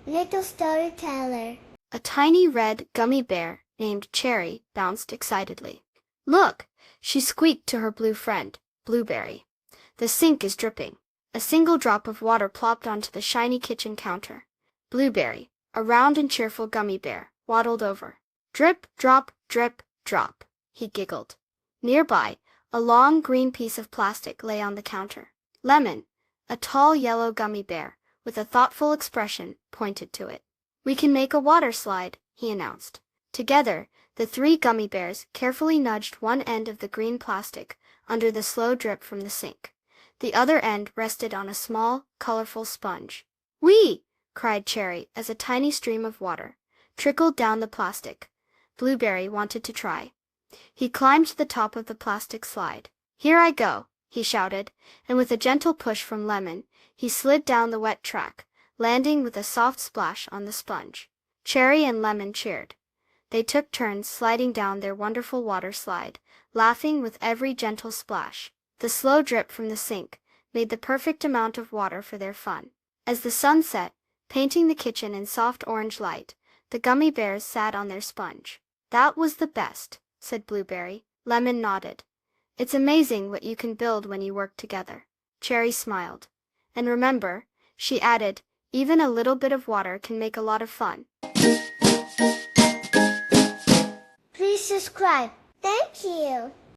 Little storyteller. A tiny red gummy bear named Cherry bounced excitedly. "Look!" she squeaked to her blue friend, Blueberry. "The sink is dripping." A single drop of water plopped onto the shiny kitchen counter. Blueberry, a round and cheerful gummy bear, waddled over. "Drip, drop, drip, drop," he giggled. Nearby, a long green piece of plastic lay on the counter. Lemon, a tall yellow gummy bear, with a thoughtful expression, pointed to it. "We can make a water slide," he announced. Together, the three gummy bears carefully nudged one end of the green plastic under the slow drip from the sink. The other end rested on a small, colorful sponge. "Whee!" cried Cherry as a tiny stream of water trickled down the plastic. Blueberry wanted to try. He climbed to the top of the plastic slide. "Here I go!" he shouted, and with a gentle push from Lemon, he slid down the wet track, landing with a soft splash on the sponge. Cherry and Lemon cheered. They took turns sliding down their wonderful water slide, laughing with every gentle splash. The slow drip from the sink made the perfect amount of water for their fun. As the sun set, painting the kitchen in soft orange light, the gummy bears sat on their sponge. "That was the best," said Blueberry. Lemon nodded. "It's amazing what you can build when you work together." Cherry smiled. "And remember," she added, "even a little bit of water can make a lot of fun." Please subscribe. Thank you.